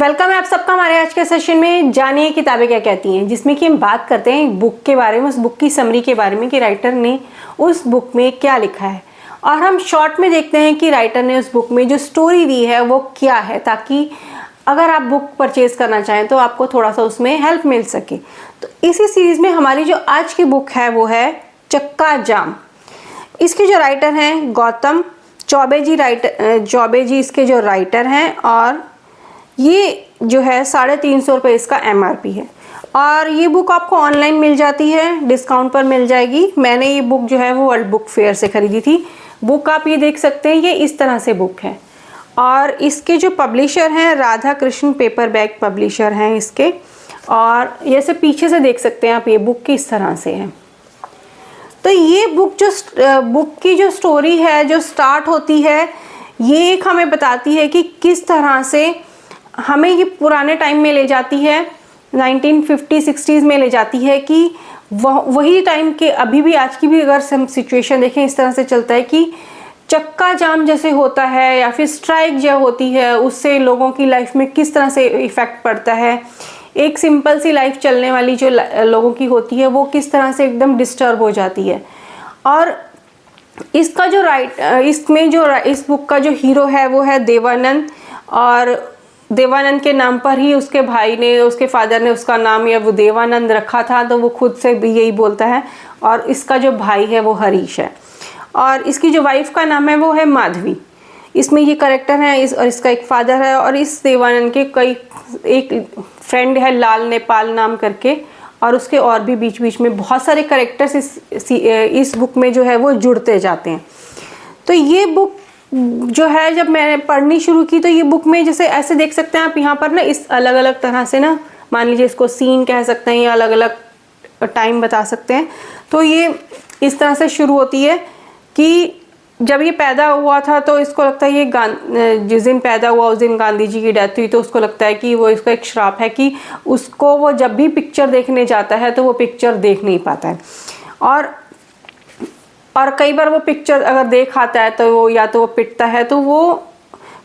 Welcome है आप सबका हमारे आज के सेशन में। जानिए किताबें क्या कहती हैं, जिसमें कि हम बात करते हैं बुक के बारे में, उस बुक की समरी के बारे में कि राइटर ने उस बुक में क्या लिखा है, और हम शॉर्ट में देखते हैं कि राइटर ने उस बुक में जो स्टोरी दी है वो क्या है, ताकि अगर आप बुक परचेज करना चाहें तो आपको थोड़ा सा उसमें हेल्प मिल सके। तो इसी सीरीज़ में हमारी जो आज की बुक है वो है चक्का जाम। इसके जो राइटर हैं गौतम चौबे जी इसके जो राइटर हैं, और ये जो है 350 रुपये इसका MRP है। और ये बुक आपको ऑनलाइन मिल जाती है, डिस्काउंट पर मिल जाएगी। मैंने ये बुक जो है वो वर्ल्ड बुक फेयर से ख़रीदी थी। बुक आप ये देख सकते हैं, ये इस तरह से बुक है। और इसके जो पब्लिशर हैं Radha Krishna paper bag publisher हैं इसके। और जैसे पीछे से देख सकते हैं आप, ये बुक की इस तरह से है। तो ये बुक बुक की जो स्टोरी है जो स्टार्ट होती है, ये एक हमें बताती है कि किस तरह से हमें ये पुराने टाइम में ले जाती है, 1950-60s में ले जाती है, कि वही टाइम के अभी भी आज की भी अगर हम सिचुएशन देखें इस तरह से चलता है कि चक्का जाम जैसे होता है या फिर स्ट्राइक जो होती है उससे लोगों की लाइफ में किस तरह से इफ़ेक्ट पड़ता है। एक सिंपल सी लाइफ चलने वाली जो लोगों की होती है वो किस तरह से एकदम डिस्टर्ब हो जाती है। और इसका जो इस बुक का जो हीरो है वो है देवानंद। और देवानंद के नाम पर ही उसके भाई ने, उसके फादर ने उसका नाम या वो देवानंद रखा था, तो वो खुद से भी यही बोलता है। और इसका जो भाई है वो हरीश है, और इसकी जो वाइफ का नाम है वो है माधवी। इसमें ये कैरेक्टर है और इसका एक फादर है। और इस देवानंद के एक फ्रेंड है लाल नेपाल नाम करके, और उसके और भी बीच बीच में बहुत सारे कैरेक्टर्स इस बुक में जो है वो जुड़ते जाते हैं। तो ये बुक जो है जब मैंने पढ़नी शुरू की तो ये बुक में जैसे ऐसे देख सकते हैं आप यहाँ पर ना, इस अलग अलग तरह से ना, मान लीजिए इसको सीन कह सकते हैं या अलग अलग टाइम बता सकते हैं। तो ये इस तरह से शुरू होती है कि जब ये पैदा हुआ था तो इसको लगता है ये जिस दिन पैदा हुआ उस दिन गांधी जी की डेथ हुई, तो उसको लगता है कि वो इसका एक श्राप है कि उसको वो जब भी पिक्चर देखने जाता है तो वो पिक्चर देख नहीं पाता है। और कई बार वो पिक्चर अगर देख आता है तो वो या तो वो पिटता है। तो वो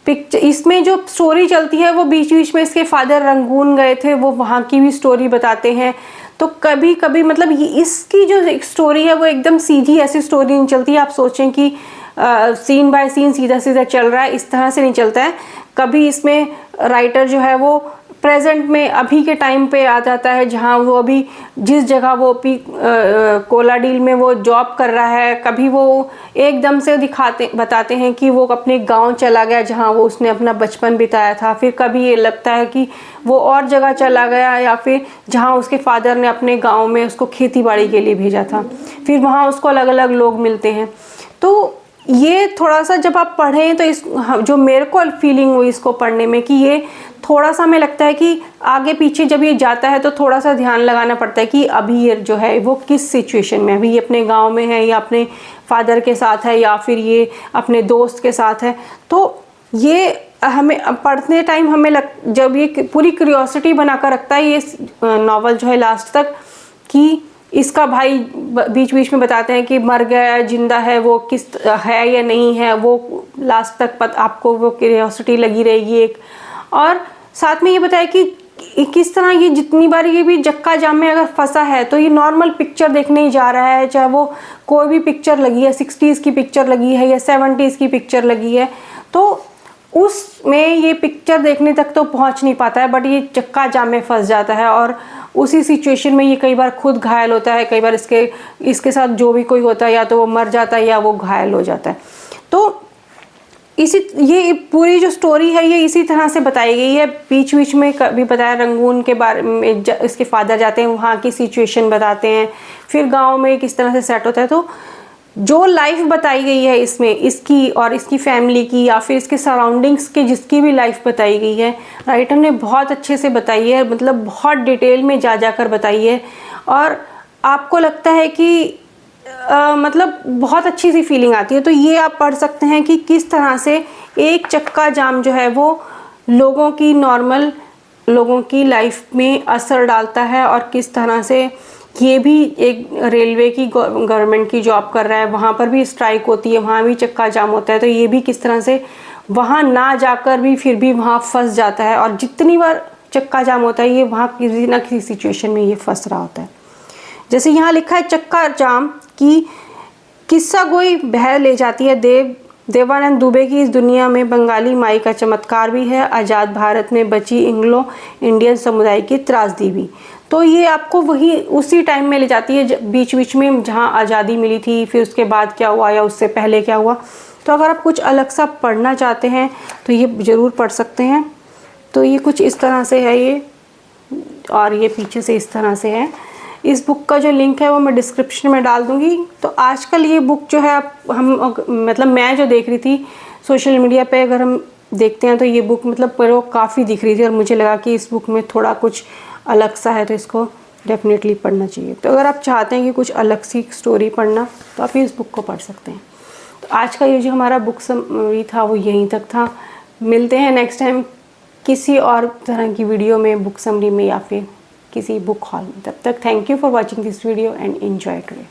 पिक्चर इसमें जो स्टोरी चलती है वो बीच बीच में इसके फादर रंगून गए थे, वो वहाँ की भी स्टोरी बताते हैं। तो कभी कभी मतलब ये इसकी जो एक स्टोरी है वो एकदम सीधी ऐसी स्टोरी नहीं चलती है। आप सोचें कि सीन बाय सीन सीधा सीधा चल रहा है, इस तरह से नहीं चलता है। कभी इसमें राइटर जो है वो प्रेजेंट में अभी के टाइम पे आ जाता है, जहाँ वो अभी जिस जगह वो अभी कोलाडील में वो जॉब कर रहा है। कभी वो एकदम से बताते हैं कि वो अपने गांव चला गया जहाँ वो उसने अपना बचपन बिताया था। फिर कभी ये लगता है कि वो और जगह चला गया, या फिर जहाँ उसके फादर ने अपने गांव में उसको खेती बाड़ी के लिए भेजा था, फिर वहाँ उसको अलग अलग लोग मिलते हैं। तो ये थोड़ा सा जब आप पढ़ें तो इस जो मेरे को फीलिंग हुई इसको पढ़ने में कि ये थोड़ा सा हमें लगता है कि आगे पीछे जब ये जाता है तो थोड़ा सा ध्यान लगाना पड़ता है कि अभी ये जो है वो किस सिचुएशन में, अभी ये अपने गांव में है या अपने फादर के साथ है या फिर ये अपने दोस्त के साथ है। तो ये हमें पढ़ते टाइम हमें जब ये पूरी क्यूरियोसिटी बनाकर रखता है ये नॉवल जो है लास्ट तक, कि इसका भाई बीच बीच में बताते हैं कि मर गया जिंदा है, वो किस है या नहीं है, वो लास्ट तक आपको वो क्यूरियोसिटी लगी रहेगी एक। और साथ में ये बताया कि किस तरह ये जितनी बार ये भी चक्का जाम में अगर फंसा है तो ये नॉर्मल पिक्चर देखने ही जा रहा है, चाहे वो कोई भी पिक्चर लगी है, 60s की पिक्चर लगी है या 70s की पिक्चर लगी है, तो उसमें ये पिक्चर देखने तक तो पहुंच नहीं पाता है, बट ये चक्का जाम में फंस जाता है। और उसी सिचुएशन में ये कई बार खुद घायल होता है, कई बार इसके साथ जो भी कोई होता है या तो वो मर जाता है या वो घायल हो जाता है। तो ये पूरी जो स्टोरी है ये इसी तरह से बताई गई है। बीच बीच में कभी बताया रंगून के बारे में, इसके फादर जाते हैं वहाँ की सिचुएशन बताते हैं, फिर गांव में किस तरह से सेट होता है। तो जो लाइफ बताई गई है इसमें इसकी और इसकी फैमिली की या फिर इसके सराउंडिंग्स के जिसकी भी लाइफ बताई गई है, राइटर ने बहुत अच्छे से बताई है, मतलब बहुत डिटेल में जा कर बताई है। और आपको लगता है कि मतलब बहुत अच्छी सी फीलिंग आती है। तो ये आप पढ़ सकते हैं कि किस तरह से एक चक्का जाम जो है वो नॉर्मल लोगों की लाइफ में असर डालता है, और किस तरह से ये भी एक रेलवे की गवर्नमेंट की जॉब कर रहा है, वहाँ पर भी स्ट्राइक होती है, वहाँ भी चक्का जाम होता है। तो ये भी किस तरह से वहाँ ना जाकर भी फिर भी वहाँ फंस जाता है, और जितनी बार चक्का जाम होता है ये वहाँ किसी ना किसी सिचुएशन में ये फंस रहा होता है। जैसे यहाँ लिखा है चक्का जाम की किस्सा गोई बह ले जाती है देवानंद दुबे की इस दुनिया में बंगाली माई का चमत्कार भी है, आज़ाद भारत में बची इंग्लो इंडियन समुदाय की त्रासदी भी। तो ये आपको वही उसी टाइम में ले जाती है बीच बीच में जहाँ आज़ादी मिली थी, फिर उसके बाद क्या हुआ या उससे पहले क्या हुआ। तो अगर आप कुछ अलग सा पढ़ना चाहते हैं तो ये ज़रूर पढ़ सकते हैं। तो ये कुछ इस तरह से है ये, और ये पीछे से इस तरह से है। इस बुक का जो लिंक है वो मैं डिस्क्रिप्शन में डाल दूँगी। तो आजकल ये बुक जो है मतलब मैं जो देख रही थी सोशल मीडिया पे, अगर हम देखते हैं तो ये बुक मतलब पर वो काफ़ी दिख रही थी, और मुझे लगा कि इस बुक में थोड़ा कुछ अलग सा है तो इसको डेफिनेटली पढ़ना चाहिए। तो अगर आप चाहते हैं कि कुछ अलग सी स्टोरी पढ़ना तो आप इस बुक को पढ़ सकते हैं। तो आज का ये जो हमारा बुक समरी था वो यहीं तक था। मिलते हैं नेक्स्ट टाइम किसी और तरह की वीडियो में, बुक समरी में या फिर किसी बुक हॉल में। तब तक thank you for watching this video and enjoy today.